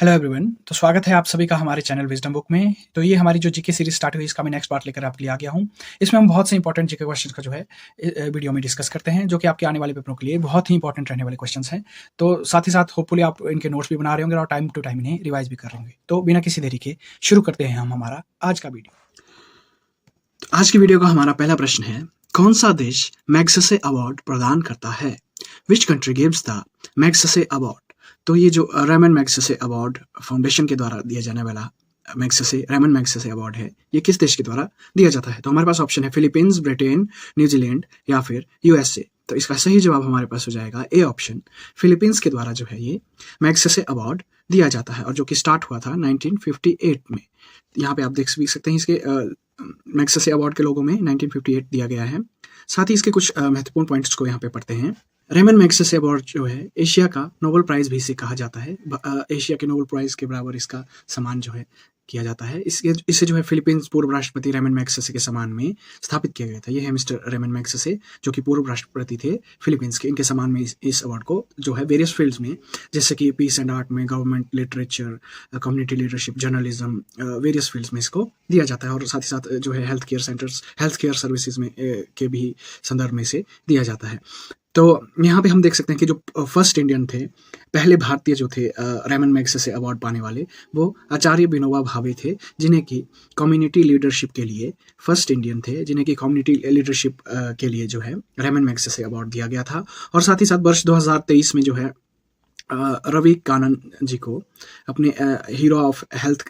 Hello everyone. तो स्वागत है आप सभी का हमारे चैनल विजडम बुक में। तो ये हमारी जो जीके सीरीज स्टार्ट हुई इसका मैं नेक्स्ट पार्ट लेकर आपके लिए आ गया हूँ। इसमें हम बहुत से इंपॉर्टेंट जीके क्वेश्चंस का जो है वीडियो में डिस्कस करते हैं, जो कि आपके आने वाले पेपरों के लिए बहुत ही इंपॉर्टेंट रहने वाले क्वेश्चंस हैं। तो साथ ही साथ होपफुली आप इनके नोट्स भी बना रहे होंगे और टाइम टू टाइम इन्हें रिवाइज भी कर रहे होंगे। तो बिना किसी देरी के शुरू करते हैं हम हमारा आज का वीडियो। आज की वीडियो का हमारा पहला प्रश्न है, कौन सा देश मैग्सेसे अवार्ड प्रदान करता है? Which country gives the Magsaysay award? तो ये जो रेमन मैग्सेसे अवार्ड फाउंडेशन के द्वारा दिया जाने वाला रेमन मैग्सेसे अवार्ड है, ये किस देश के द्वारा दिया जाता है? तो हमारे पास ऑप्शन है फिलीपींस, ब्रिटेन, न्यूजीलैंड या फिर यूएसए। तो इसका सही जवाब हमारे पास हो जाएगा ए ऑप्शन, फिलीपींस के द्वारा जो है ये मैग्सेसे अवार्ड दिया जाता है, और जो कि स्टार्ट हुआ था 1958 में। यहाँ पे आप देख भी सकते हैं इसके मैग्सेसे अवार्ड के लोगो में 1958 दिया गया है। साथ ही इसके कुछ महत्वपूर्ण पॉइंट्स को यहाँ पे पढ़ते हैं। रेमन मैग्सेसे अवार्ड जो है एशिया का नोबेल प्राइज भी इसे कहा जाता है। एशिया के नोबेल प्राइज के बराबर इसका सम्मान जो है किया जाता है। इसे जो है फिलीपींस पूर्व राष्ट्रपति रेमन मैग्सेसे के सम्मान में स्थापित किया गया था। ये है मिस्टर रेमन मैग्सेसे, जो कि पूर्व राष्ट्रपति थे फिलीपींस के। इनके सम्मान में इस अवार्ड को जो है वेरियस फील्ड्स में, जैसे कि पीस एंड आर्ट में, government, literature, community leadership, journalism, various fields में इसको दिया जाता है। और साथ ही साथ जो है हेल्थ केयर सर्विसेज में के भी संदर्भ में इसे दिया जाता है। तो यहाँ पे हम देख सकते हैं कि जो फर्स्ट इंडियन थे, पहले भारतीय जो थे रेमन मैग्सेसे अवार्ड पाने वाले, वो आचार्य विनोबा भावे थे, जिन्हें कि कम्युनिटी लीडरशिप के लिए फर्स्ट इंडियन थे, जिन्हें कि कम्युनिटी लीडरशिप के लिए जो है रेमन मैग्सेसे अवार्ड दिया गया था। और साथ ही साथ वर्ष 2023 में जो है रवि कानन जी को अपने hero of health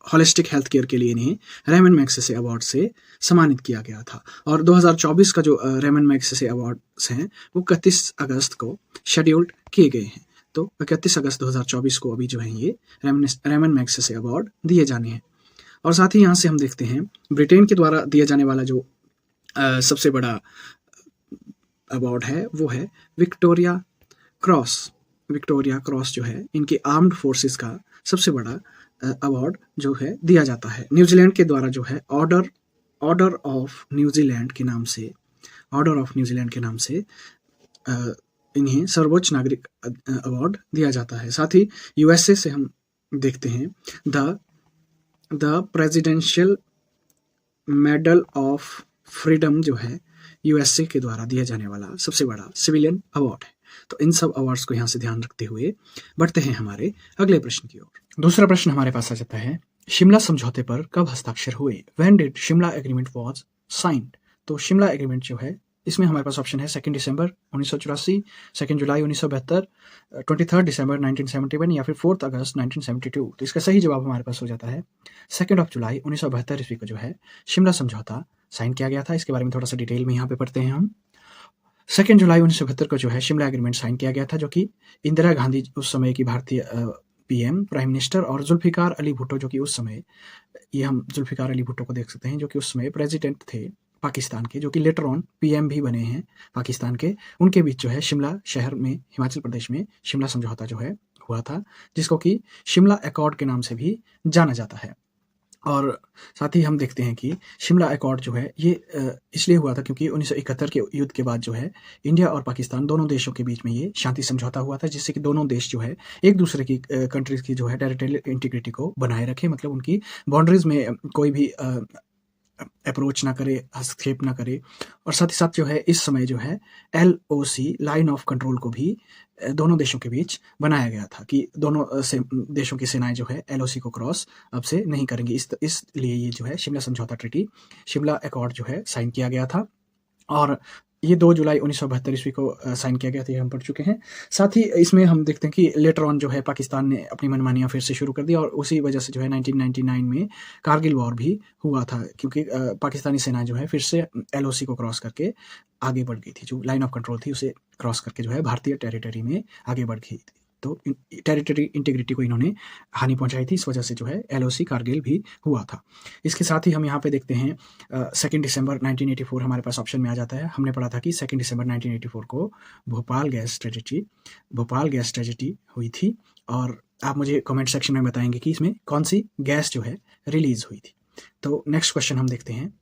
holistic health care के लिए इन्हें रेमन मैग्सेसे अवार्ड से सम्मानित किया गया था। और 2024 का जो रेमन मैग्सेसे अवार्ड्स हैं वो 31 अगस्त को शेड्यूल्ड किए गए हैं। तो 31 अगस्त 2024 को अभी जो है ये रेमन मैग्सेसे अवार्ड दिए जाने हैं। और साथ ही यहाँ से हम देखते हैं ब्रिटेन के द्वारा दिया जाने वाला जो सबसे बड़ा अवार्ड है वो है विक्टोरिया क्रॉस। विक्टोरिया क्रॉस जो है इनके आर्म्ड फोर्सेस का सबसे बड़ा अवार्ड जो है दिया जाता है। न्यूजीलैंड के द्वारा जो है ऑर्डर ऑफ न्यूजीलैंड के नाम से इन्हें सर्वोच्च नागरिक अवार्ड दिया जाता है। साथ ही यूएसए से हम देखते हैं the presidential medal of freedom जो है यूएसए के द्वारा दिया जाने वाला सबसे बड़ा सिविलियन अवार्ड है। तो इन सब अवार्ड्स को यहाँ से ध्यान रखते हुए बढ़ते हैं हमारे अगले प्रश्न की ओर। दूसरा प्रश्न हमारे पास आ जाता है, शिमला समझौते पर कब हस्ताक्षर हुए? When did Shimla agreement was signed? तो शिमला एग्रीमेंट जो है इसमें हमारे पास ऑप्शन है 2 दिसंबर 1984, 2 जुलाई 1972, 23 दिसंबर 1971 या फिर 4 अगस्त 1972। तो इसका सही जवाब हमारे पास हो जाता है 2 जुलाई 1972 ईस्वी को जो है शिमला समझौता साइन किया गया था। इसके बारे में थोड़ा सा डिटेल में यहाँ पे पढ़ते हैं हम। 2 जुलाई 1972 को जो है शिमला एग्रीमेंट साइन किया गया था, जो कि इंदिरा गांधी उस समय की भारतीय पीएम प्राइम मिनिस्टर और जुल्फिकार अली भुट्टो, जो कि उस समय, ये हम जुल्फिकार अली भुट्टो को देख सकते हैं, जो कि उस समय प्रेसिडेंट थे पाकिस्तान के, जो कि लेटर ऑन पीएम भी बने हैं पाकिस्तान के। उनके बीच जो है शिमला शहर में, हिमाचल प्रदेश में शिमला समझौता जो है हुआ था, जिसको कि शिमला एकॉर्ड के नाम से भी जाना जाता है। और साथ ही हम देखते हैं कि शिमला एकॉर्ड जो है ये इसलिए हुआ था क्योंकि 1971 के युद्ध के बाद जो है इंडिया और पाकिस्तान दोनों देशों के बीच में ये शांति समझौता हुआ था, जिससे कि दोनों देश जो है एक दूसरे की कंट्रीज की जो है टेरिटोरियल इंटीग्रिटी को बनाए रखे, मतलब उनकी बाउंड्रीज में कोई भी अप्रोच ना करे, हस्तक्षेप ना करे। और साथ ही साथ जो है इस समय जो है LOC लाइन ऑफ कंट्रोल को भी दोनों देशों के बीच बनाया गया था कि दोनों देशों की सेनाएं जो है LOC को क्रॉस अब से नहीं करेंगी। इसलिए ये जो है शिमला समझौता ट्रीटी, शिमला एकॉर्ड जो है साइन किया गया था। और ये 2 जुलाई 1972 ईस्वी को साइन किया गया था, ये हम पढ़ चुके हैं। साथ ही इसमें हम देखते हैं कि लेटर ऑन जो है पाकिस्तान ने अपनी मनमानियाँ फिर से शुरू कर दी, और उसी वजह से जो है 1999 में कारगिल वॉर भी हुआ था, क्योंकि पाकिस्तानी सेना जो है फिर से LOC को क्रॉस करके आगे बढ़ गई थी। जो लाइन ऑफ कंट्रोल थी उसे क्रॉस करके जो है भारतीय टेरिटरी में आगे बढ़ गई थी। तो टेरिटरी इंटीग्रिटी को इन्होंने हानि पहुंचाई थी, इस वजह से जो है LOC कारगिल भी हुआ था। इसके साथ ही हम यहाँ पे देखते हैं 2 दिसंबर 1984 हमारे पास ऑप्शन में आ जाता है। हमने पढ़ा था कि 2 दिसंबर 1984 को भोपाल गैस ट्रेजेडी हुई थी, और आप मुझे कमेंट सेक्शन में बताएंगे कि इसमें कौन सी गैस जो है रिलीज हुई थी। तो नेक्स्ट क्वेश्चन हम देखते हैं,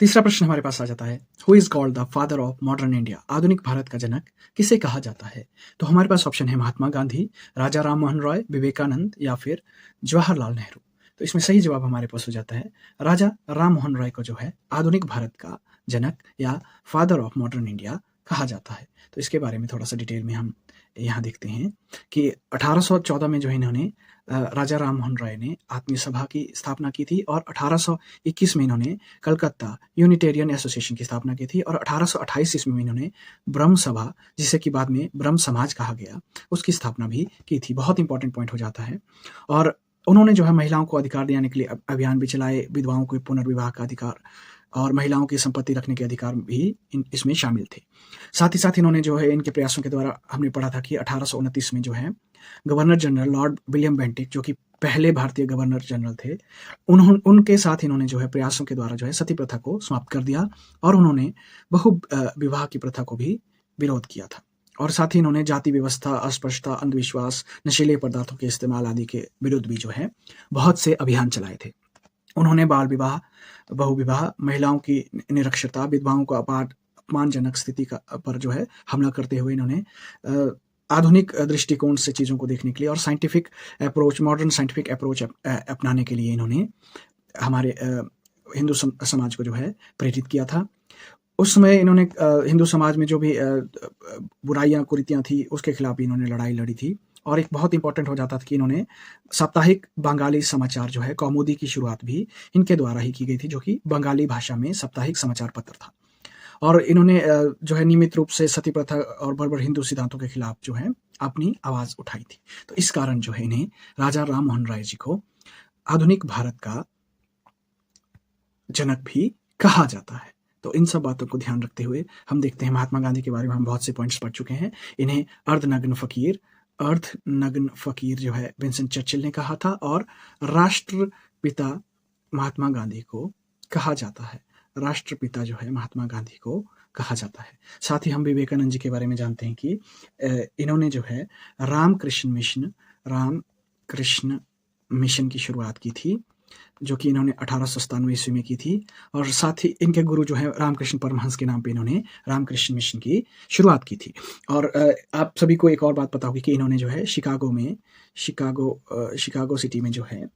तीसरा प्रश्न हमारे पास आ जाता है, who is called the father of modern India? आधुनिक भारत का जनक किसे कहा जाता है? तो हमारे पास ऑप्शन है महात्मा गांधी, राजा राम मोहन रॉय, विवेकानंद या फिर जवाहरलाल नेहरू। तो इसमें सही जवाब हमारे पास हो जाता है राजा राम मोहन रॉय को जो है आधुनिक भारत का जनक या फादर ऑफ मॉडर्न इंडिया कहा जाता है। तो इसके बारे में थोड़ा सा डिटेल में हम यहाँ देखते हैं कि 1814 में जो है इन्होंने राजा राम मोहन रॉय ने आत्मीय सभा की स्थापना की थी और 1821 में इन्होंने कलकत्ता यूनिटेरियन एसोसिएशन की स्थापना की थी और 1828 ईस्वी में इन्होंने ब्रह्म सभा, जिसे कि बाद में ब्रह्म समाज कहा गया, उसकी स्थापना भी की थी। बहुत इंपॉर्टेंट पॉइंट हो जाता है। और उन्होंने जो है महिलाओं को अधिकार दिलाने के लिए अभियान भी चलाए, विधवाओं को पुनर्विवाह का अधिकार और महिलाओं की संपत्ति रखने के अधिकार भी इसमें शामिल थे। साथ ही साथ इन्होंने जो है इनके प्रयासों के द्वारा हमने पढ़ा था कि 1829 में जो है governor general Lord William Bentinck, जो कि पहले भारतीय गवर्नर जनरल थे, उनके साथ इन्होंने जो है प्रयासों के द्वारा जो है सती प्रथा को समाप्त कर दिया और उन्होंने बहु विवाह की प्रथा को भी विरोध किया था। और साथ ही इन्होंने जाति व्यवस्था, अस्पृश्यता, अंधविश्वास, नशीले पदार्थों के इस्तेमाल आदि के विरुद्ध भी जो है बहुत से अभियान चलाए थे। उन्होंने बाल विवाह, बहुविवाह, महिलाओं की निरक्षरता, विधवाओं को अपमानजनक स्थिति पर जो है हमला करते हुए इन्होंने आधुनिक दृष्टिकोण से चीज़ों को देखने के लिए और scientific approach, modern scientific approach अपनाने के लिए इन्होंने हमारे हिंदू समाज को जो है प्रेरित किया था। उस समय इन्होंने हिंदू समाज में जो भी बुराइयां कुरीतियां थी उसके खिलाफ भी इन्होंने लड़ाई लड़ी थी। और एक बहुत इंपॉर्टेंट हो जाता था कि इन्होंने साप्ताहिक बंगाली समाचार जो है कौमुदी की शुरुआत भी इनके द्वारा ही की गई थी, जो कि बंगाली भाषा में साप्ताहिक समाचार पत्र था। और इन्होंने जो है नियमित रूप से सती प्रथा और बर्बर हिंदू सिद्धांतों के खिलाफ जो है अपनी आवाज उठाई थी। तो इस कारण जो है इन्हें राजा राम मोहन राय जी को आधुनिक भारत का जनक भी कहा जाता है। तो इन सब बातों को ध्यान रखते हुए हम देखते हैं महात्मा गांधी के बारे में हम बहुत से पॉइंट्स पढ़ चुके हैं। इन्हें अर्धनग्न फकीर जो है विंस्टन चर्चिल ने कहा था और राष्ट्रपिता महात्मा गांधी को कहा जाता है। राष्ट्रपिता जो है महात्मा गांधी को कहा जाता है। साथ ही हम विवेकानंद जी के बारे में जानते हैं कि इन्होंने जो है रामकृष्ण मिशन की शुरुआत की थी, जो कि इन्होंने 1897 ईस्वी में की थी। और साथ ही इनके गुरु जो है रामकृष्ण परमहंस के नाम पे इन्होंने रामकृष्ण मिशन की शुरुआत की थी। और आप सभी को एक और बात पता होगी कि इन्होंने जो है शिकागो सिटी में जो है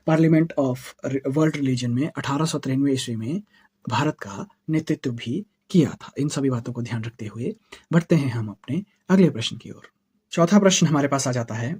पार्लियामेंट ऑफ वर्ल्ड रिलीजन में 1893 ईस्वी में भारत का नेतृत्व भी किया था। इन सभी बातों को ध्यान रखते हुए बढ़ते हैं हम अपने अगले प्रश्न की ओर। चौथा प्रश्न हमारे पास आ जाता है,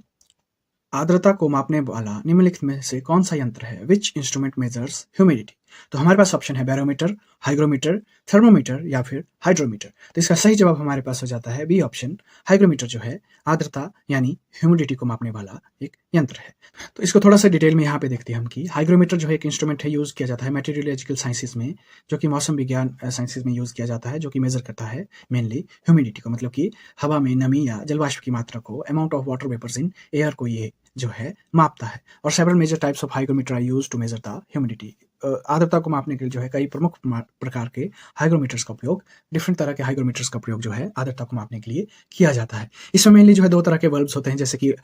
आर्द्रता को मापने वाला निम्नलिखित में से कौन सा यंत्र है? Which instrument measures humidity? तो हमारे पास ऑप्शन है बैरोमीटर, हाइग्रोमीटर, थर्मोमीटर या फिर हाइड्रोमीटर। तो इसका सही जवाब हमारे पास हो जाता है बी ऑप्शन, हाइग्रोमीटर जो है आर्द्रता यानी ह्यूमिडिटी को मापने वाला एक यंत्र है। तो इसको थोड़ा सा डिटेल में यहाँ पे देखते हैं हम कि हाइग्रोमीटर जो है एक इंस्ट्रूमेंट है, यूज किया जाता है मेटीरियोलॉजिकल साइंसेज में, जो कि मौसम विज्ञान साइंसेज में यूज किया जाता है, जो कि मेजर करता है मेनली ह्यूमिडिटी को, मतलब कि हवा में नमी या जलवाष्प की मात्रा को, amount of water vapours in air को ये जो है मापता है। और several major types of hygrometer are used to measure the humidity. आर्द्रता को मापने के लिए जो है कई प्रमुख प्रकार के हाइग्रोमीटर्स का उपयोग, डिफरेंट तरह के हाइग्रोमीटर्स का प्रयोग जो है आर्द्रता को मापने के लिए किया जाता है। इसमें मेनली जो है दो तरह के बल्ब्स होते हैं, जैसे कि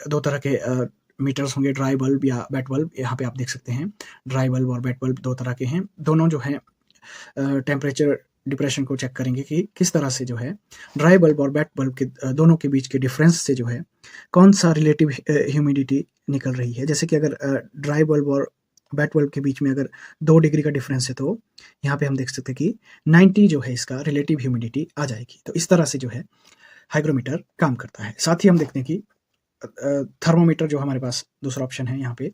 दो तरह के मीटर्स होंगे, ड्राई बल्ब या वेट बल्ब। यहाँ पे आप देख सकते हैं ड्राई बल्ब और वेट बल्ब दो तरह के हैं। दोनों जो है टेम्परेचर डिप्रेशन को चेक करेंगे कि किस तरह से जो है ड्राई बल्ब और वेट बल्ब के दोनों के बीच के डिफरेंस से जो है कौन सा रिलेटिव ह्यूमिडिटी निकल रही है। जैसे कि अगर ड्राई बल्ब और वेट बल्ब के बीच में अगर 2 डिग्री का डिफरेंस है, तो यहाँ पे हम देख सकते हैं कि 90 जो है इसका रिलेटिव ह्यूमिडिटी आ जाएगी। तो इस तरह से जो है हाइग्रोमीटर काम करता है। साथ ही हम देखते हैं कि थर्मोमीटर जो हमारे पास दूसरा ऑप्शन है यहाँ पे,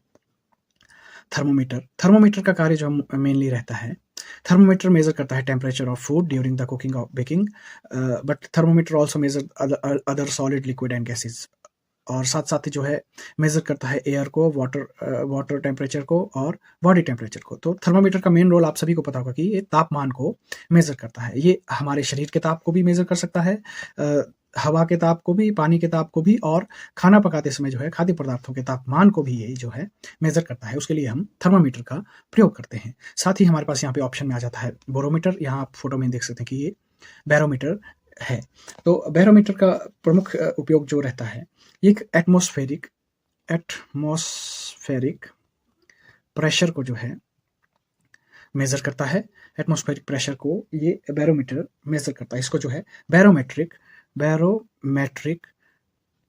थर्मोमीटर का कार्य जो मेनली रहता है, थर्मोमीटर मेजर करता है temperature of food during the cooking और baking, but thermometer also measure other solid, liquid and gases. और साथ साथ ही जो है मेजर करता है एयर को, वाटर टेम्परेचर को और बॉडी टेम्परेचर को। तो थर्मोमीटर का मेन रोल आप सभी को पता होगा कि ये तापमान को मेजर करता है। ये हमारे शरीर के ताप को भी मेजर कर सकता है, हवा के ताप को भी, पानी के ताप को भी, और खाना पकाते समय जो है खाद्य पदार्थों के तापमान को भी ये जो है मेजर करता है। उसके लिए हम थर्मोमीटर का प्रयोग करते हैं। साथ ही हमारे पास यहाँ पे ऑप्शन में आ जाता है बैरोमीटर। यहाँ आप फोटो में देख सकते हैं कि ये बैरोमीटर है। तो बैरोमीटर का प्रमुख उपयोग जो रहता है, एक एटमॉस्फेरिक प्रेशर को जो है मेजर करता है। एटमॉस्फेरिक प्रेशर को ये बैरोमीटर मेजर करता है। इसको जो है बैरोमेट्रिक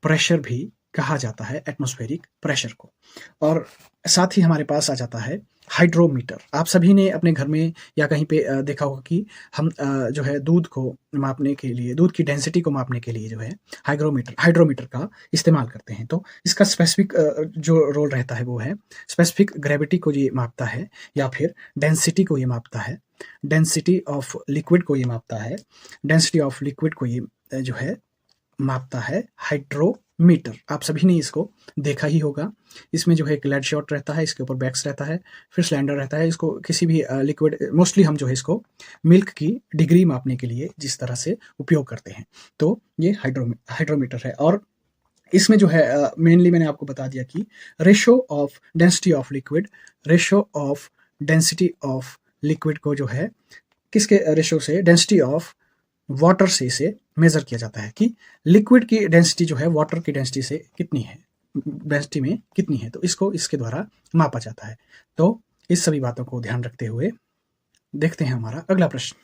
प्रेशर भी कहा जाता है, एटमॉस्फेरिक प्रेशर को। और साथ ही हमारे पास आ जाता है हाइड्रोमीटर। आप सभी ने अपने घर में या कहीं पे देखा होगा कि हम जो है दूध को मापने के लिए, दूध की डेंसिटी को मापने के लिए जो है हाइड्रोमीटर का इस्तेमाल करते हैं। तो इसका स्पेसिफिक जो रोल रहता है वो है स्पेसिफिक ग्रेविटी को ये मापता है, या फिर डेंसिटी को ये मापता है, डेंसिटी ऑफ लिक्विड को ये मापता है, डेंसिटी ऑफ लिक्विड को ये जो है मापता है हाइड्रोमीटर। आप सभी ने इसको देखा ही होगा। इसमें जो है एक लेड शॉट रहता है, इसके ऊपर बैक्स रहता है, फिर सिलेंडर रहता है। इसको किसी भी लिक्विड, मोस्टली हम जो है इसको मिल्क की डिग्री मापने के लिए जिस तरह से उपयोग करते हैं, तो ये हाइड्रोमीटर है। और इसमें जो है मेनली मैंने आपको बता दिया कि ratio of density of liquid, ratio of density of liquid को जो है किसके रेशो से, डेंसिटी ऑफ वाटर से इसे मेजर किया जाता है कि लिक्विड की डेंसिटी जो है वाटर की डेंसिटी से कितनी है, डेंसिटी में कितनी है, तो इसको इसके द्वारा मापा जाता है। तो इस सभी बातों को ध्यान रखते हुए देखते हैं हमारा अगला प्रश्न।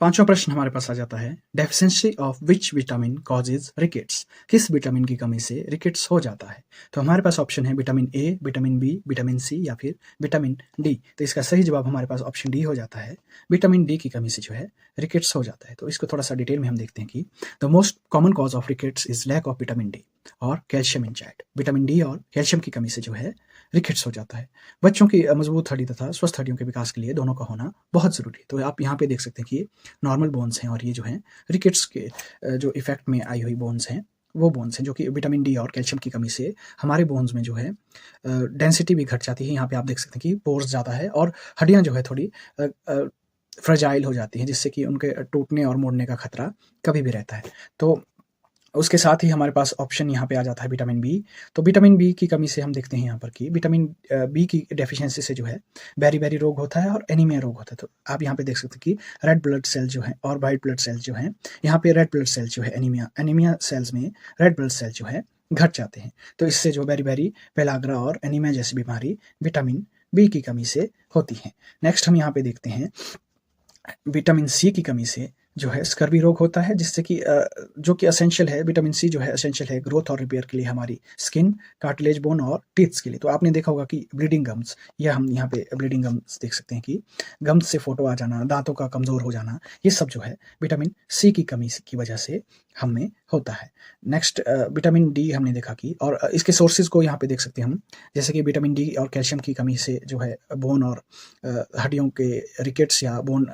पांचवा प्रश्न हमारे पास आ जाता है, deficiency of which vitamin causes rickets. किस विटामिन की कमी से रिकेट्स हो जाता है? तो हमारे पास ऑप्शन है vitamin A, vitamin B, vitamin C या फिर विटामिन डी। तो इसका सही जवाब हमारे पास ऑप्शन डी हो जाता है। विटामिन डी की कमी से जो है रिकेट्स हो जाता है। तो इसको थोड़ा सा डिटेल में हम देखते हैं कि the most common cause of rickets is lack of vitamin D और calcium in child. Vitamin D और कैल्शियम की कमी से जो है रिकेट्स हो जाता है। बच्चों की मजबूत हड्डी तथा स्वस्थ हड्डियों के विकास के लिए दोनों का होना बहुत जरूरी है। तो आप यहाँ पे देख सकते हैं कि नॉर्मल बोन्स हैं और ये जो हैं रिकेट्स के जो इफेक्ट में आई हुई बोन्स हैं, वो बोन्स हैं जो कि विटामिन डी और कैल्शियम की कमी से हमारे बोन्स में जो है डेंसिटी भी घट जाती है। यहाँ पे आप देख सकते हैं कि पोर्स ज़्यादा है और हड्डियाँ जो है थोड़ी फ्रेजाइल हो जाती हैं, जिससे कि उनके टूटने और मोड़ने का खतरा कभी भी रहता है। तो उसके साथ ही हमारे पास ऑप्शन यहाँ पे आ जाता है विटामिन बी। तो विटामिन बी की कमी से हम देखते हैं यहाँ पर कि विटामिन बी की डेफिशिएंसी से जो है बेरी रोग होता है और एनीमिया रोग होता है। तो आप यहाँ पे देख सकते हैं कि रेड ब्लड सेल जो है और वाइट ब्लड सेल जो है, यहाँ पे रेड ब्लड सेल जो है एनीमिया सेल्स में रेड ब्लड सेल जो है घट जाते हैं। तो इससे जो बेरी पेलाग्रा और एनीमिया जैसी बीमारी विटामिन बी की कमी से होती है। नेक्स्ट हम यहाँ पे देखते हैं विटामिन सी की कमी से जो है स्कर्वी रोग होता है, जिससे कि जो कि असेंशियल है, विटामिन सी जो है असेंशियल है ग्रोथ और रिपेयर के लिए हमारी स्किन, कार्टिलेज, बोन और टीथ्स के लिए। तो आपने देखा होगा कि ब्लीडिंग गम्स, या हम यहाँ पे ब्लीडिंग गम्स देख सकते हैं कि गम्स से फोटो आ जाना, दांतों का कमज़ोर हो जाना, ये सब जो है विटामिन सी की कमी की वजह से हमें होता है। नेक्स्ट विटामिन डी हमने देखा कि, और इसके सोर्सेज को यहाँ पे देख सकते हैं हम, जैसे कि विटामिन डी और कैल्शियम की कमी से जो है बोन और हड्डियों के रिकेट्स या बोन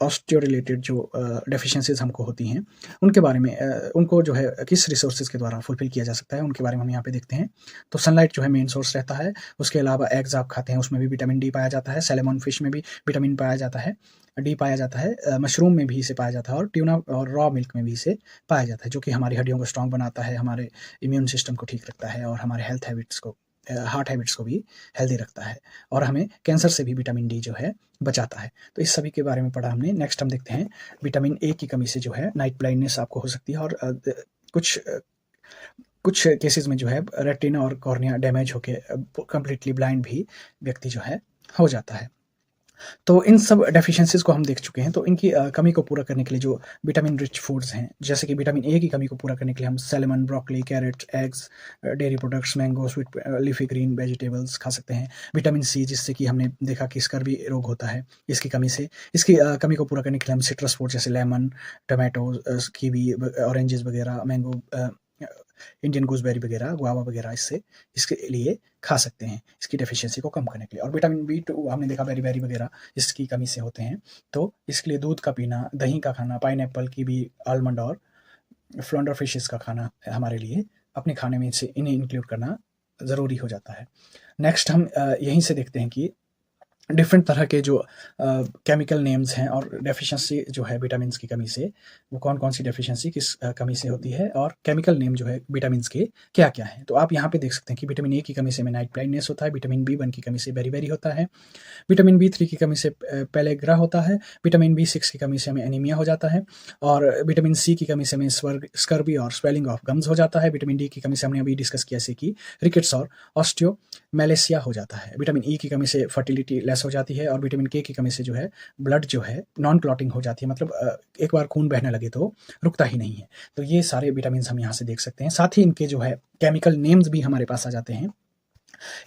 ऑस्टियो रिलेटेड जो डेफिशिएंसीज हमको होती हैं, उनके बारे में उनको जो है किस रिसोर्सेज के द्वारा फुलफिल किया जा सकता है, उनके बारे में हम यहाँ पे देखते हैं। तो सनलाइट जो है मेन सोर्स रहता है। उसके अलावा एग्स आप खाते हैं, उसमें भी विटामिन डी पाया जाता है। सैल्मन फिश में भी विटामिन पाया जाता है, डी पाया जाता है। मशरूम में भी इसे पाया जाता है और ट्यूना और रॉ मिल्क में भी इसे पाया जाता है, जो कि हमारी हड्डियों को स्ट्रॉन्ग बनाता है, हमारे इम्यून सिस्टम को ठीक रखता है और हमारे हार्ट हैबिट्स को भी हेल्दी रखता है, और हमें कैंसर से भी विटामिन डी जो है बचाता है। तो इस सभी के बारे में पढ़ा हमने। नेक्स्ट हम देखते हैं विटामिन ए की कमी से जो है नाइट ब्लाइंडनेस आपको हो सकती है, और कुछ केसेस में जो है रेटिना और कॉर्निया डैमेज होके कंप्लीटली ब्लाइंड भी व्यक्ति जो है हो जाता है। तो इन सब डेफिशिएंसीज को हम देख चुके हैं। तो इनकी कमी को पूरा करने के लिए जो विटामिन रिच फूड्स हैं, जैसे कि विटामिन ए की कमी को पूरा करने के लिए हम salmon, broccoli, carrot, eggs, dairy products, mango, sweet leafy green vegetables खा सकते हैं। विटामिन सी, जिससे कि हमने देखा कि स्कर्वी रोग होता है इसकी कमी से। इसकी कमी को पूरा करने के लिए हम सिट्रस फ्रूट जैसे लेमन, टमाटो, कीवी, ऑरेंजेस वगैरह, मैंगो, इंडियन गूसबेरी वगैरह, गुआवा वगैरह इसके लिए खा सकते हैं, इसकी डेफिशिएंसी को कम करने के लिए। और विटामिन बी2 हमने देखा बेरी वगैरह इसकी कमी से होते हैं। तो इसके लिए दूध का पीना, दही का खाना, पाइनएप्पल, कीवी, आलमंड और फ्लोंडर फिशेस का खाना हमारे लिए अपने खाने में से इन्हें इंक्लूड करना ज़रूरी हो जाता है। नेक्स्ट हम यहीं से देखते हैं कि डिफरेंट तरह के जो केमिकल नेम्स हैं और डेफिशिएंसी जो है विटामिन्स की कमी से, वो कौन कौन सी डेफिशिएंसी किस कमी से होती है, और केमिकल नेम जो है विटामिन्स के क्या क्या हैं। तो आप यहाँ पे देख सकते हैं कि विटामिन ए की कमी से में नाइट ब्लाइंडनेस होता है, विटामिन बी1 की कमी से बेरी होता है, विटामिन बी3 की कमी से पेलेग्रा होता है, विटामिन बी6 की कमी से हमें एनीमिया हो जाता है, और विटामिन सी की कमी से हमें स्कर्वी और स्वेलिंग ऑफ गम्स हो जाता है। विटामिन डी की कमी से हमने अभी डिस्कस किया, जैसे कि रिकेट्स और ऑस्टियो मेलेसिया हो जाता है। विटामिन ई की कमी से फर्टिलिटी लेस हो जाती है और विटामिन के की कमी से जो है ब्लड जो है नॉन क्लॉटिंग हो जाती है, मतलब एक बार खून बहने लगे तो रुकता ही नहीं है। तो ये सारे विटामिन हम यहाँ से देख सकते हैं। साथ ही इनके जो है केमिकल नेम्स भी हमारे पास आ जाते हैं।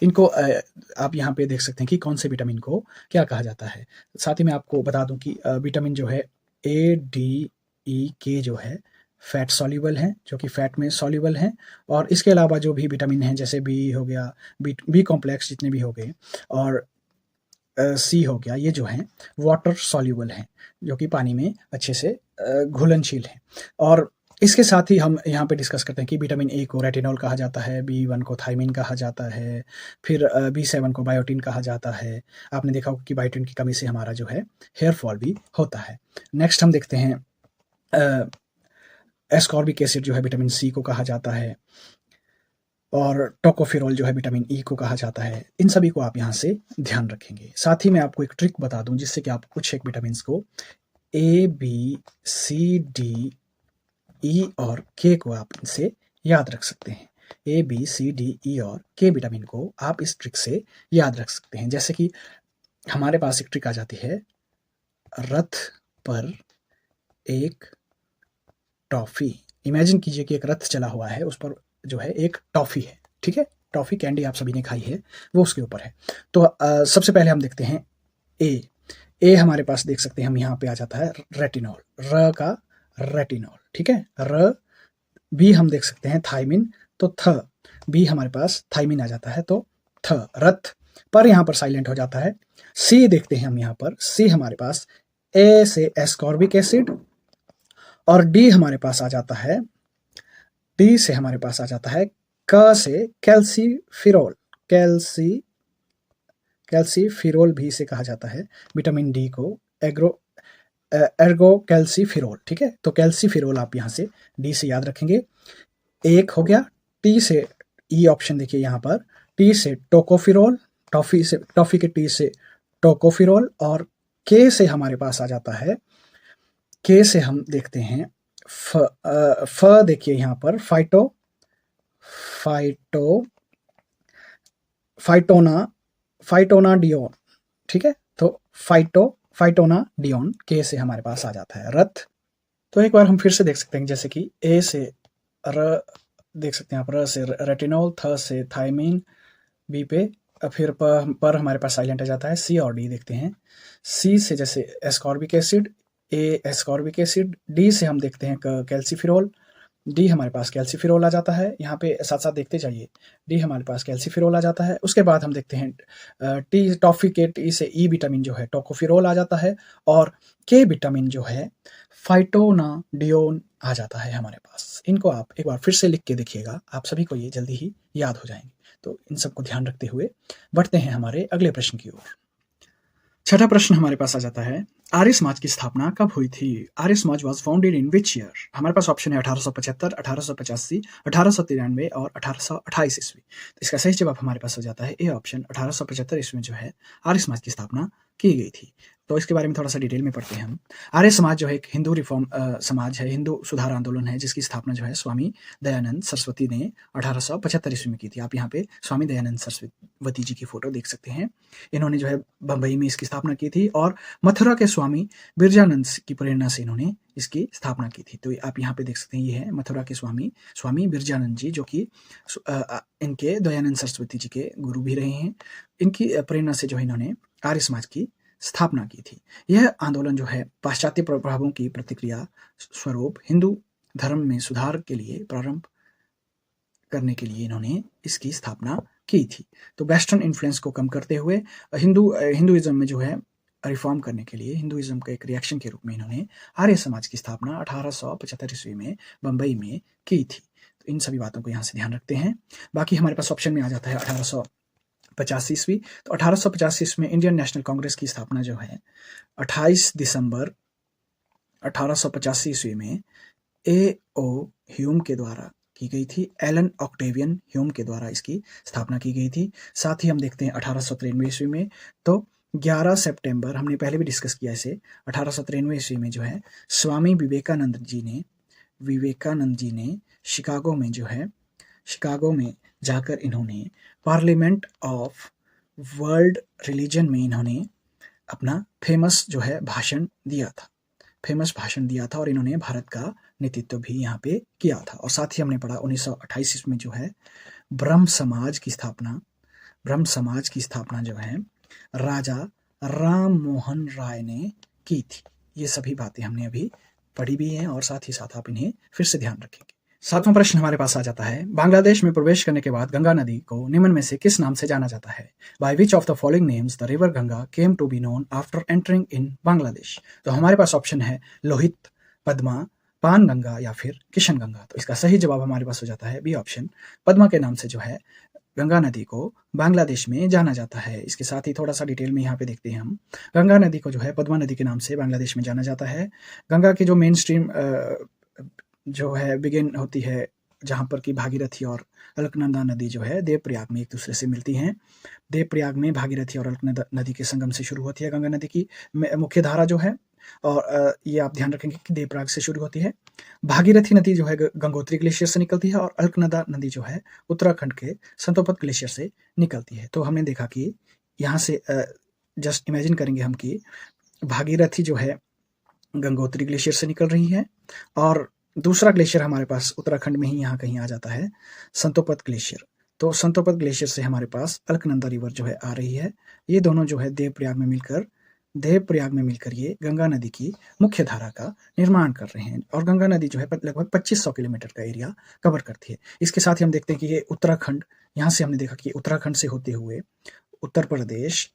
इनको आप यहाँ पे देख सकते हैं कि कौन से विटामिन को क्या कहा जाता है। साथ ही मैं आपको बता दूं कि विटामिन जो है ए, डी, ई, के जो है फैट सॉल्युबल हैं, जो कि फैट में सॉल्युबल हैं। और इसके अलावा जो भी विटामिन हैं जैसे बी हो गया, बी कॉम्प्लेक्स जितने भी हो गए, और सी हो गया, ये जो हैं वाटर सॉल्युबल हैं, जो कि पानी में अच्छे से घुलनशील हैं। और इसके साथ ही हम यहाँ पे डिस्कस करते हैं कि विटामिन ए को रेटिनॉल कहा जाता है, बी1 को थायमिन कहा जाता है, फिर बी7 को बायोटिन कहा जाता है। आपने देखा होगा कि बायोटिन की कमी से हमारा जो है हेयर फॉल भी होता है। नेक्स्ट हम देखते हैं एस्कॉर्बिक एसिड जो है विटामिन सी को कहा जाता है, और टोकोफेरोल जो है विटामिन ई को कहा जाता है। इन सभी को आप यहाँ से ध्यान रखेंगे। साथ ही मैं आपको एक ट्रिक बता दूं जिससे कि आप कुछ एक विटामिन को ए, बी, सी, डी, ई और के को आप इनसे याद रख सकते हैं। ए, बी, सी, डी, ई और के विटामिन को आप इस ट्रिक से याद रख सकते हैं। जैसे कि हमारे पास एक ट्रिक आ जाती है, रथ पर एक टॉफी। इमेजिन कीजिए कि एक रथ चला हुआ है, उस पर जो है एक टॉफी है, ठीक है। टॉफी कैंडी आप सभी ने खाई है, वो उसके ऊपर है। तो सबसे पहले हम देखते हैं ए हमारे पास देख सकते हैं हम यहाँ पे आ जाता है रेटिनॉल, र का रेटिनॉल, ठीक है। र, बी हम देख सकते हैं थायमिन, तो थ, बी हमारे पास थायमिन आ जाता है, तो थ, रथ पर यहाँ पर साइलेंट हो जाता है। सी देखते हैं हम यहाँ पर, सी हमारे पास ए से एस्कॉर्बिक एसिड, और डी हमारे पास आ जाता है, डी से हमारे पास आ जाता है क से कैल्सीफिरोल, कैल्सीफिरोल भी इसे कहा जाता है। विटामिन डी को एर्गो कैल्सीफिरोल, ठीक है। तो कैल्सीफिरोल आप यहाँ से डी से याद रखेंगे। एक हो गया। टी से ई ऑप्शन देखिए यहाँ पर, टी से टोकोफिरोल, टॉफी के टी से टोकोफिरोल, और के से हमारे पास आ जाता है, के से हम देखते हैं फ देखिए यहाँ पर फाइटोनाडियोन, ठीक है। तो फाइटोनाडियोन के से हमारे पास आ जाता है, रथ। तो एक बार हम फिर से देख सकते हैं, जैसे कि ए से र देख सकते हैं आप, र से रेटिनॉल, थ से थायमिन, बी पे फिर पर हमारे पास साइलेंट आ जाता है। सी और डी देखते हैं, सी से जैसे एस्कॉर्बिक एसिड, ए एस्कॉर्बिक एसिड, डी से हम देखते हैं कैल्सीफिरोल, डी हमारे पास कैल्सीफिरोल आ जाता है। यहाँ पे साथ साथ देखते जाइए, डी हमारे पास कैल्सीफिरोल आ जाता है। उसके बाद हम देखते हैं टॉफी के टी से ई विटामिन जो है टोकोफिरोल आ जाता है, और के विटामिन जो है फाइटोनाडियोन आ जाता है हमारे पास। इनको आप एक बार फिर से लिख के देखिएगा, आप सभी को ये जल्दी ही याद हो जाएंगे। तो इन सबको ध्यान रखते हुए बढ़ते हैं हमारे अगले प्रश्न की ओर। छठा प्रश्न हमारे पास आ जाता है, आर्य समाज की स्थापना कब हुई थी? Arya Samaj was founded in which year? हमारे पास ऑप्शन है 1875, 1885, 1893 और 1828 ईस्वी। तो इसका सही जवाब हमारे पास हो जाता है ए ऑप्शन, 1875 ईस्वी में जो है आर्य समाज की स्थापना की गई थी। तो इसके बारे में थोड़ा सा डिटेल में पढ़ते हैं हम। आर्य समाज जो है एक हिंदू रिफॉर्म समाज है, हिंदू सुधार आंदोलन है, जिसकी स्थापना जो है स्वामी दयानंद सरस्वती ने 1875 ईस्वी में की थी। आप यहाँ पे स्वामी दयानंद सरस्वती जी की फोटो देख सकते हैं। इन्होंने जो है बंबई में इसकी स्थापना की थी, और मथुरा के स्वामी बिरजानंद की प्रेरणा से इन्होंने इसकी स्थापना की थी। तो आप यहाँ पे देख सकते हैं, ये है मथुरा के स्वामी बिरजानंद जी, जो कि इनके दयानंद सरस्वती जी के गुरु भी रहे हैं। इनकी प्रेरणा से जो है इन्होंने आर्य समाज की स्थापना की थी। यह आंदोलन जो है पाश्चात्य प्रभावों की प्रतिक्रिया स्वरूप हिंदू धर्म में सुधार के लिए प्रारंभ करने के लिए इन्होंने इसकी स्थापना की थी। तो वेस्टर्न इन्फ्लुएंस को कम करते हुए हिंदुइज्म में जो है रिफॉर्म करने के लिए, हिंदुइज्म का एक रिएक्शन के रूप में इन्होंने आर्य समाज की स्थापना 1875 ईस्वी में बंबई में की थी। तो इन सभी बातों को यहाँ से ध्यान रखते हैं। बाकी हमारे पास ऑप्शन में आ जाता है 1885 ईस्वी। तो 1885 ईस्वी में इंडियन नेशनल कांग्रेस की स्थापना जो है 28 दिसंबर 1885 ईस्वी में A.O. ह्यूम के द्वारा की गई थी। एलन ऑक्टेवियन ह्यूम के द्वारा इसकी स्थापना की गई थी। साथ ही हम देखते हैं 1893 ईस्वी में, तो 11 सितंबर, हमने पहले भी डिस्कस किया इसे, 1893 ईस्वी में जो है स्वामी विवेकानंद जी ने शिकागो में जाकर इन्होंने पार्लियामेंट ऑफ वर्ल्ड रिलीजन में इन्होंने अपना फेमस जो है भाषण दिया था, फेमस भाषण दिया था और इन्होंने भारत का नेतृत्व भी यहाँ पे किया था। और साथ ही हमने पढ़ा 1928 में जो है ब्रह्म समाज की स्थापना जो है राजा राम मोहन राय ने की थी। ये सभी बातें हमने अभी पढ़ी भी हैं और साथ ही साथ आप इन्हें फिर से ध्यान रखेंगे। सातवां प्रश्न हमारे पास आ जाता है, बांग्लादेश में प्रवेश करने के बाद गंगा नदी को निम्न में से किस नाम से जाना जाता है? By which of the following names the river Ganga came to be known after entering in Bangladesh? तो हमारे पास ऑप्शन है लोहित, पद्मा, पान गंगा या फिर किशन गंगा। तो इसका सही जवाब हमारे पास हो जाता है बी ऑप्शन, पद्मा के नाम से जो है गंगा नदी को बांग्लादेश में जाना जाता है। इसके साथ ही थोड़ा सा डिटेल में यहाँ पे देखते हैं हम, गंगा नदी को जो है पद्मा नदी के नाम से बांग्लादेश में जाना जाता है। गंगा की जो मेन स्ट्रीम जो है बिगिन होती है जहाँ पर कि भागीरथी और अलकनंदा नदी जो है देवप्रयाग में एक दूसरे से मिलती हैं। देवप्रयाग में भागीरथी और अलकनंदा नदी के संगम से शुरू होती है गंगा नदी की मुख्य धारा जो है, और ये आप ध्यान रखेंगे कि देवप्रयाग से शुरू होती है। भागीरथी नदी जो है गंगोत्री ग्लेशियर से निकलती है और अलकनंदा नदी जो है उत्तराखंड के संतोपत ग्लेशियर से निकलती है। तो हमने देखा कि यहाँ से जस्ट इमेजिन करेंगे हम कि भागीरथी जो है गंगोत्री ग्लेशियर से निकल रही है और दूसरा ग्लेशियर हमारे पास उत्तराखंड में ही यहाँ कहीं आ जाता है संतोपत ग्लेशियर। तो संतोपत ग्लेशियर से हमारे पास अलकनंदा रिवर जो है आ रही है। ये दोनों जो है देवप्रयाग में मिलकर ये गंगा नदी की मुख्य धारा का निर्माण कर रहे हैं और गंगा नदी जो है लगभग 2500 किलोमीटर का एरिया कवर करती है। इसके साथ ही हम देखते हैं कि ये उत्तराखंड, यहाँ से हमने देखा कि उत्तराखंड से होते हुए उत्तर प्रदेश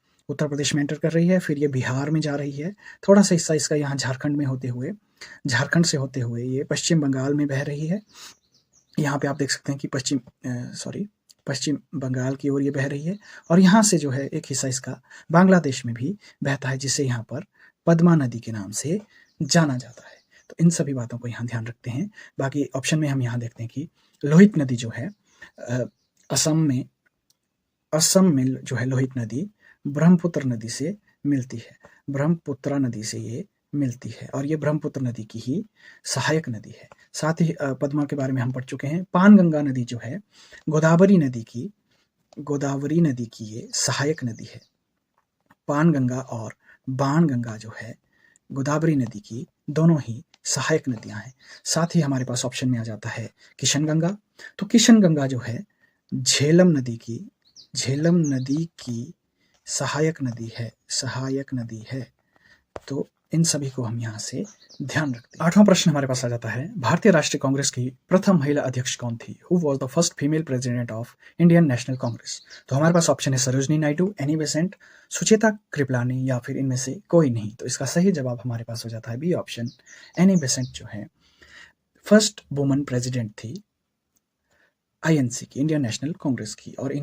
में एंटर कर रही है, फिर ये बिहार में जा रही है, थोड़ा सा हिस्सा इसका यहाँ झारखंड से होते हुए ये पश्चिम बंगाल में बह रही है। यहाँ पे आप देख सकते हैं कि पश्चिम बंगाल की ओर ये बह रही है और यहाँ से जो है एक हिस्सा इसका बांग्लादेश में भी बहता है, जिसे यहाँ पर पद्मा नदी के नाम से जाना जाता है। तो इन सभी बातों को यहाँ ध्यान रखते हैं। बाकी ऑप्शन में हम यहाँ देखते हैं कि लोहित नदी जो है असम में जो है लोहित नदी ब्रह्मपुत्र नदी से मिलती है, ब्रह्मपुत्रा नदी से ये मिलती है और ये ब्रह्मपुत्र नदी की ही सहायक नदी है। साथ ही पद्मा के बारे में हम पढ़ चुके हैं। पानगंगा नदी जो है गोदावरी नदी की ये सहायक नदी है। पानगंगा और बाणगंगा जो है गोदावरी नदी की दोनों ही सहायक नदियां हैं। साथ ही हमारे पास ऑप्शन में आ जाता है किशन गंगा। तो किशन गंगा जो है झेलम नदी की सहायक नदी है। तो इन सभी को हम यहाँ से ध्यान रखते हैं। आठवां प्रश्न हमारे पास आ जाता है, भारतीय राष्ट्रीय कांग्रेस की प्रथम महिला अध्यक्ष कौन थी? Who was the first female president of Indian National Congress? तो हमारे पास ऑप्शन है सरोजनी नायडू, एनी बेसेंट, सुचेता कृपलानी या फिर इनमें से कोई नहीं। तो इसका सही जवाब हमारे पास हो जाता है बी ऑप्शन, एनी बेसेंट जो है फर्स्ट वुमन प्रेसिडेंट थी INC की, इंडियन नेशनल कांग्रेस की। और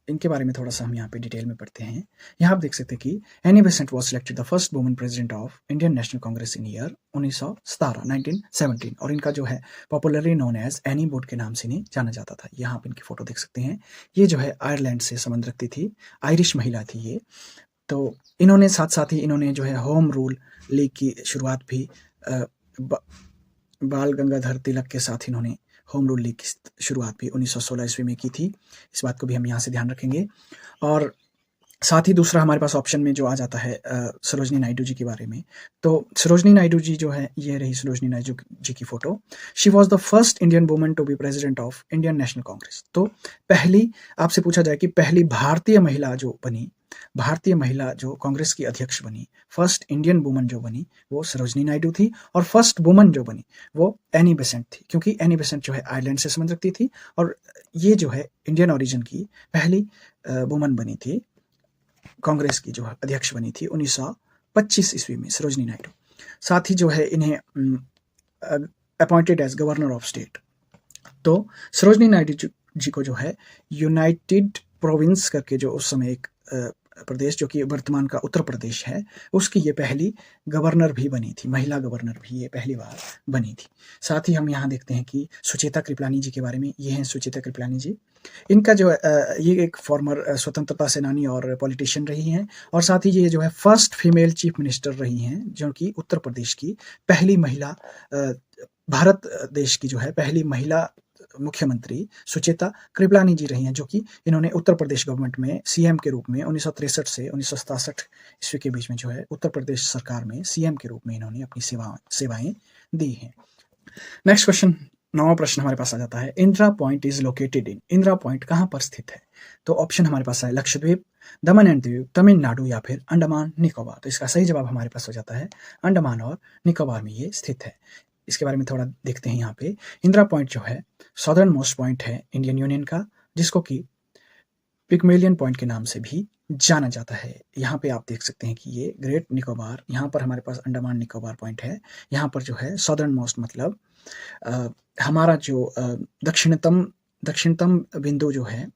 इनके बारे में थोड़ा सा हम यहाँ पे डिटेल में पढ़ते हैं। यहाँ आप देख सकते हैं कि Annie Besant was selected the first woman president of Indian National Congress in year 1917 और इनका जो है popularly known as Annie Wood के नाम से इन्हें जाना जाता था। यहाँ आप इनकी फोटो देख सकते हैं। ये जो है आयरलैंड से संबंध रखती थी, आयरिश महिला थी ये। तो इन्होंने साथ ही इन्होंने जो है होम रूल लीग की शुरुआत भी बाल गंगाधर तिलक के साथ इन्होंने होम रूल लीग की शुरुआत भी 1916 ईस्वी में की थी। इस बात को भी हम यहाँ से ध्यान रखेंगे। और साथ ही दूसरा हमारे पास ऑप्शन में जो आ जाता है सरोजनी नायडू जी के बारे में। तो सरोजनी नायडू जी जो है, ये रही सरोजनी नायडू जी की photo. She was the first Indian woman to be president of Indian National Congress. तो पहली, आपसे पूछा जाए कि पहली भारतीय महिला जो कांग्रेस की अध्यक्ष बनी, फर्स्ट इंडियन वुमन जो बनी वो सरोजनी नायडू थी और फर्स्ट वुमन जो बनी वो एनी बेसेंट थी, क्योंकि एनी बेसेंट जो है आयरलैंड से संबंध रखती थी और ये जो है इंडियन ओरिजिन की पहली वुमन बनी थी, कांग्रेस की जो अध्यक्ष बनी थी 1925 ईस्वी में सरोजनी नायडू। साथ ही जो है इन्हें appointed as governor of state. तो सरोजनी नायडू जी को जो है यूनाइटेड प्रोविंस करके जो उस समय एक प्रदेश जो कि वर्तमान का उत्तर प्रदेश है, उसकी ये पहली गवर्नर भी बनी थी, महिला गवर्नर भी ये पहली बार बनी थी। साथ ही हम यहाँ देखते हैं कि सुचेता कृपलानी जी के बारे में। ये हैं सुचेता कृपलानी जी। इनका जो ये एक फॉर्मर स्वतंत्रता सेनानी और पॉलिटिशियन रही हैं और साथ ही ये जो है फर्स्ट फीमेल चीफ मिनिस्टर रही हैं, जो कि उत्तर प्रदेश की पहली महिला, भारत देश की जो है पहली महिला मुख्यमंत्री सुचेता कृपलानी जी रही हैं, जो कि इन्होंने उत्तर प्रदेश गवर्नमेंट में सीएम के रूप में 1963 से 1967 ईस्वी के बीच में जो है उत्तर प्रदेश सरकार में सीएम के रूप में इन्होंने अपनी सेवाएं दी हैं। नेक्स्ट क्वेश्चन, 9वां प्रश्न हमारे पास आ जाता है, Indira point is located in, Indira point कहाँ पर स्थित है? तो ऑप्शन हमारे पास है लक्षद्वीप, दमन एंड दीव, तमिलनाडु या फिर अंडमान निकोबार। तो इसका सही जवाब हमारे पास हो जाता है अंडमान और निकोबार में ये स्थित है। इसके बारे में थोड़ा देखते हैं। यहाँ पे इंदिरा पॉइंट जो है सदर्न मोस्ट पॉइंट है इंडियन यूनियन का, जिसको कि पिग्मेलियन पॉइंट के नाम से भी जाना जाता है। यहाँ पे आप देख सकते हैं कि ये ग्रेट निकोबार, यहाँ पर हमारे पास अंडमान निकोबार पॉइंट है। यहाँ पर जो है सदर्न मोस्ट मतलब हमारा जो दक्षिणतम बिंदु जो है,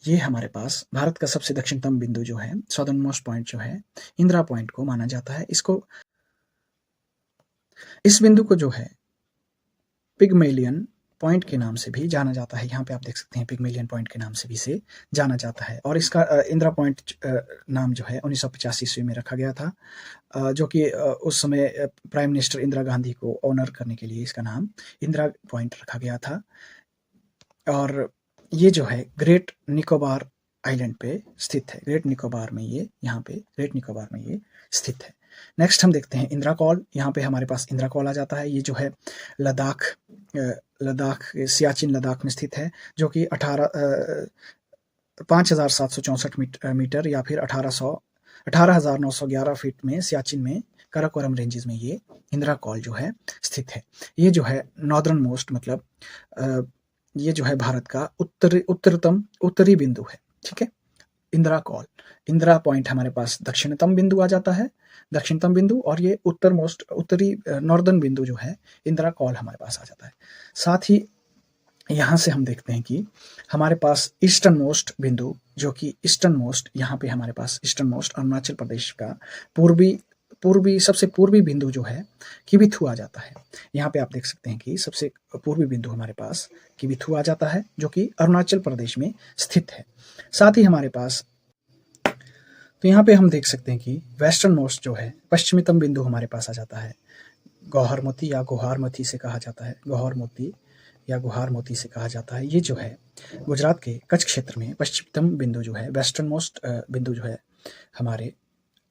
ये हमारे पास भारत का सबसे दक्षिणतम बिंदु जो है, सदर्न मोस्ट पॉइंट जो है, इंदिरा पॉइंट को माना जाता है। इस बिंदु को जो है पिग्मेलियन पॉइंट के नाम से भी जाना जाता है। यहाँ पे आप देख सकते हैं पिग्मेलियन पॉइंट के नाम से भी से जाना जाता है। और इसका इंदिरा पॉइंट नाम जो है 1985 ईस्वी में रखा गया था, जो कि उस समय प्राइम मिनिस्टर इंदिरा गांधी को ऑनर करने के लिए इसका नाम इंदिरा पॉइंट रखा गया था। और ये जो है ग्रेट निकोबार आइलैंड पे स्थित है। ग्रेट निकोबार में ये, यहाँ पे ग्रेट निकोबार में ये स्थित है। नेक्स्ट हम देखते हैं इंदिरा कॉल। यहाँ पे हमारे पास इंदिरा कॉल आ जाता है। ये जो है लद्दाख सियाचिन लद्दाख में स्थित है, जो कि 5,764 मीटर या फिर 18,911 फीट में सियाचिन में काराकोरम रेंजेस में ये इंदिरा कॉल जो है स्थित है। ये जो है नॉर्दर्न मोस्ट मतलब ये जो है भारत का उत्तरी बिंदु है। ठीक है, इंदिरा कॉल, इंदिरा पॉइंट हमारे पास दक्षिणतम बिंदु आ जाता है, दक्षिणतम बिंदु, और ये उत्तरी नॉर्दर्न बिंदु जो है इंदिरा कॉल हमारे पास आ जाता है। साथ ही यहाँ से हम देखते हैं कि हमारे पास ईस्टर्न मोस्ट बिंदु, जो कि ईस्टर्न मोस्ट, यहाँ पे हमारे पास ईस्टर्न मोस्ट अरुणाचल प्रदेश का सबसे पूर्वी बिंदु जो है किबिथु आ जाता है। यहाँ पे आप देख सकते हैं कि सबसे पूर्वी बिंदु हमारे पास किबिथु आ जाता है, जो कि अरुणाचल प्रदेश में स्थित है। साथ ही हमारे पास, तो यहाँ पे हम देख सकते हैं कि वेस्टर्न मोस्ट जो है पश्चिमीतम बिंदु हमारे पास आ जाता है, गौहरमती या गुहारमती से कहा जाता है, गौहरमती या गुहारमती से कहा जाता है। ये जो है गुजरात के कच्छ क्षेत्र में पश्चिमतम बिंदु जो है, वेस्टर्न मोस्ट बिंदु जो है हमारे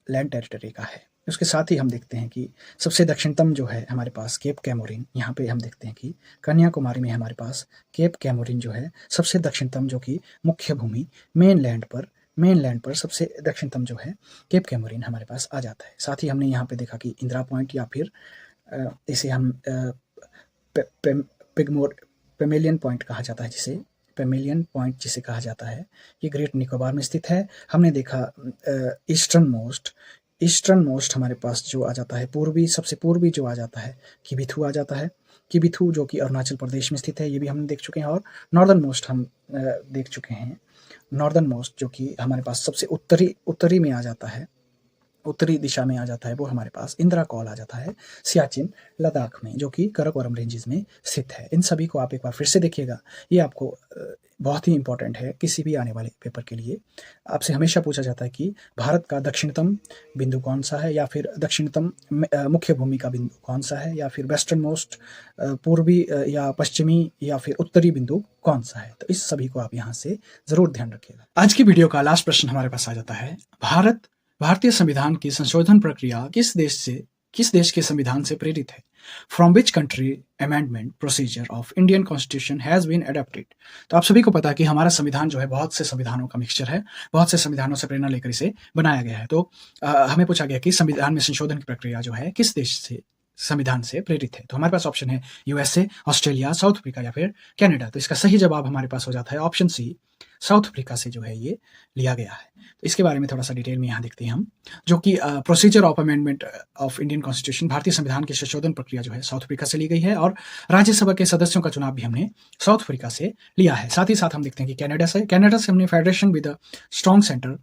लैंड टेरिटरी का है। उसके साथ ही हम देखते हैं कि सबसे दक्षिणतम जो है हमारे पास केप कैमोरिन, यहाँ पे हम देखते हैं कि कन्याकुमारी में हमारे पास केप कैमोरिन जो है सबसे दक्षिणतम, जो कि मुख्य भूमि मेनलैंड पर सबसे दक्षिणतम जो है केप कैमोरिन हमारे पास आ जाता है। साथ ही हमने यहाँ पे देखा कि इंदिरा पॉइंट या फिर इसे हम पेमेलियन पॉइंट कहा जाता है, जिसे पेमेलियन पॉइंट जिसे कहा जाता है, ये ग्रेट निकोबार में स्थित है। हमने देखा ईस्टर्न मोस्ट हमारे पास जो आ जाता है, सबसे पूर्वी जो आ जाता है किबिथु आ जाता है, किबिथु जो कि अरुणाचल प्रदेश में स्थित है, ये भी हम देख चुके हैं। और नॉर्दर्न मोस्ट हम देख चुके हैं, नॉर्दर्न मोस्ट जो कि हमारे पास सबसे उत्तरी में आ जाता है, उत्तरी दिशा में आ जाता है, वो हमारे पास इंदिरा कॉल आ जाता है सियाचिन लद्दाख में, जो कि काराकोरम रेंजेस में स्थित है। इन सभी को आप एक बार फिर से देखिएगा, ये आपको बहुत ही इंपॉर्टेंट है किसी भी आने वाले पेपर के लिए। आपसे हमेशा पूछा जाता है कि भारत का दक्षिणतम बिंदु कौन सा है, या फिर दक्षिणतम मुख्य भूमि का बिंदु कौन सा है, या फिर वेस्टर्न मोस्ट पूर्वी या पश्चिमी या फिर उत्तरी बिंदु कौन सा है। तो इस सभी को आप यहाँ से जरूर ध्यान रखिएगा। आज की वीडियो का लास्ट प्रश्न हमारे पास आ जाता है, भारतीय संविधान की संशोधन प्रक्रिया किस देश के संविधान से प्रेरित है? From which country amendment procedure of Indian Constitution has been adopted? तो आप सभी को पता है कि हमारा संविधान जो है बहुत से संविधानों का मिक्सचर है, बहुत से संविधानों से प्रेरणा लेकर इसे बनाया गया है। तो हमें पूछा गया कि संविधान में संशोधन की प्रक्रिया जो है किस देश से संविधान से प्रेरित है। तो हमारे पास ऑप्शन है यूएसए, ऑस्ट्रेलिया, साउथ अफ्रीका या फिर कनाडा। तो इसका सही जवाब हमारे पास हो जाता है ऑप्शन सी, साउथ अफ्रीका से जो है ये लिया गया है। तो इसके बारे में थोड़ा सा डिटेल में यहाँ देखते हैं हम, जो कि procedure of amendment of Indian constitution, भारतीय संविधान की संशोधन प्रक्रिया जो है साउथ अफ्रीका से ली गई है, और राज्यसभा के सदस्यों का चुनाव भी हमने साउथ अफ्रीका से लिया है। साथ ही साथ हम देखते हैं कि कनाडा से हमने federation with a strong centre,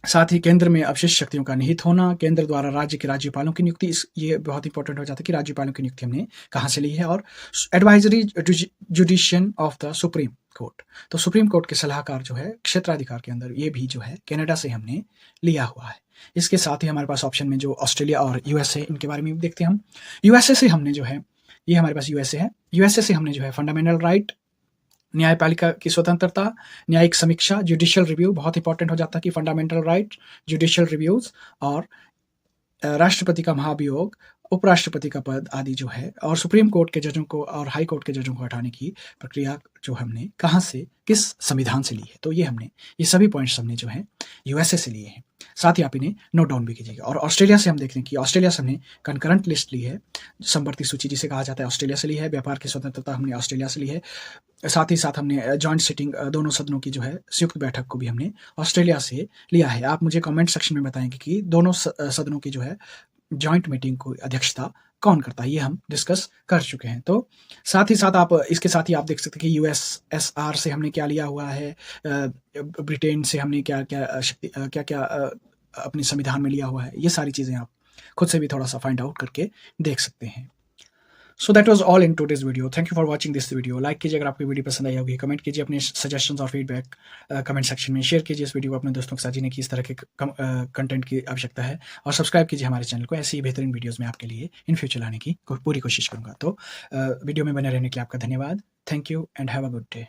साथ ही केंद्र में अवशिष्ट शक्तियों का निहित होना, केंद्र द्वारा राज्य के राज्यपालों की नियुक्ति, ये बहुत इंपॉर्टेंट हो जाता है कि राज्यपालों की नियुक्ति हमने कहाँ से ली है, और advisory jurisdiction of the supreme court, तो सुप्रीम कोर्ट के सलाहकार जो है क्षेत्राधिकार के अंदर, ये भी जो है कनाडा से हमने लिया हुआ है। इसके साथ ही हमारे पास ऑप्शन में जो ऑस्ट्रेलिया और यूएसए, इनके बारे में भी देखते हैं हम। यूएसए से हमने जो है ये हमारे पास यूएसए है। यूएसए से हमने जो है फंडामेंटल राइट, न्यायपालिका की स्वतंत्रता, न्यायिक समीक्षा, जुडिशियल रिव्यू, बहुत इंपॉर्टेंट हो जाता है कि फंडामेंटल राइट, जुडिशियल रिव्यूज और राष्ट्रपति का महाभियोग, उपराष्ट्रपति का पद आदि जो है, और सुप्रीम कोर्ट के जजों को और हाई कोर्ट के जजों को हटाने की प्रक्रिया जो हमने कहाँ से, किस संविधान से ली है। तो ये सभी पॉइंट्स हमने जो है यूएसए से लिए हैं। साथ ही आप इन्हें नोट डाउन भी कीजिएगा। और ऑस्ट्रेलिया से हम देख रहे हैं कि ऑस्ट्रेलिया से हमने कंकरेंट लिस्ट ली है, समवर्ती सूची जिसे कहा जाता है, ऑस्ट्रेलिया से ली है। व्यापार की स्वतंत्रता हमने ऑस्ट्रेलिया से ली है। साथ ही साथ हमने जॉइंट सिटिंग, दोनों सदनों की जो है संयुक्त बैठक को भी हमने ऑस्ट्रेलिया से लिया है। आप मुझे कमेंट सेक्शन में बताएंगे कि दोनों सदनों की जो है जॉइंट मीटिंग को अध्यक्षता कौन करता है, ये हम डिस्कस कर चुके हैं। तो साथ ही साथ आप इसके साथ ही आप देख सकते हैं कि यूएसएसआर से हमने क्या लिया हुआ है, ब्रिटेन से हमने क्या क्या अपने संविधान में लिया हुआ है। ये सारी चीज़ें आप खुद से भी थोड़ा सा फाइंड आउट करके देख सकते हैं। So that was all in today's video. Thank you for watching this video. Like कीजिए अगर आपको वीडियो पसंद आई होगी, कमेंट कीजिए अपने सजेशंस और फीडबैक कमेंट सेक्शन में, शेयर कीजिए इस वीडियो को अपने दोस्तों के साथ जिन्हें कि इस तरह के कंटेंट की आवश्यकता है, और सब्सक्राइब कीजिए हमारे चैनल को। ऐसी ही बेहतरीन वीडियोज़ में आपके लिए इन फ्यूचर लाने की पूरी कोशिश करूँगा। तो वीडियो में बने रहने के लिए आपका धन्यवाद। Thank you and have a good day.